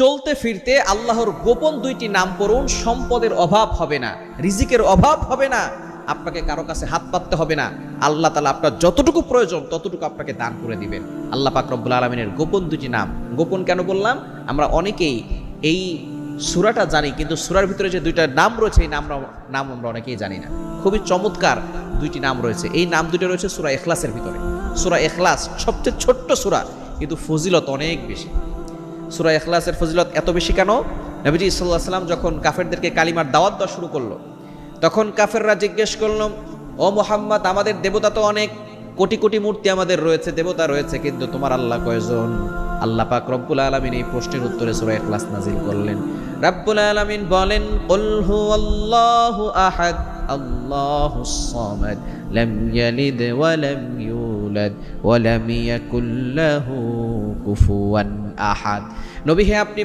চলতে ফিরতে আল্লাহর গোপন দুইটি নাম পড়ুন, সম্পদের অভাব হবে না, রিজিকের অভাব হবে না, আপনাকে কারো কাছে হাত পাততে হবে না। আল্লাহ তাআলা আপনার যতটুকু প্রয়োজন ততটুকু আপনাকে দান করে দিবেন। আল্লাহ পাক রব্বুল আলামিনের গোপন দুইটি নাম। গোপন কেন বললাম? আমরা অনেকেই এই সূরাটা জানি, কিন্তু সূরার ভিতরে যে দুইটা নাম রয়েছে এই নাম আমরা অনেকেই জানি না। খুবই চমৎকার দুইটি নাম রয়েছে। এই নাম দুটো রয়েছে সূরা ইখলাসের ভিতরে। সূরা ইখলাস সবচেয়ে ছোট্ট সূরা, কিন্তু ফজিলত অনেক বেশি। সূরা ইখলাসের ফজিলত এত বেশি কেন? নবীজি সাল্লাল্লাহু আলাইহি ওয়াসাল্লাম যখন কাফেরদেরকে কালিমার দাওয়াত দেওয়া শুরু করলো, তখন কাফেররা জিজ্ঞেস করলো, ও মুহাম্মদ, আমাদের দেবতা তো অনেক, কোটি কোটি মূর্তি আমাদের রয়েছে, দেবতা রয়েছে, কিন্তু তোমার আল্লাহ কয়জন? আল্লাহ পাক রব্বুল আলামিন এই প্রশ্নের উত্তরে সূরা ইখলাস নাযিল করলেন। রব্বুল আলামিন বলেন, কুল হুয়াল্লাহু আহাদ আল্লাহুস সামাদ লাম ইয়ালিদ ওয়া লাম ইউলাদ ওয়া লাম ইয়াকুল লাহু কুফুয়ান আহাদ। নবী হে, আপনি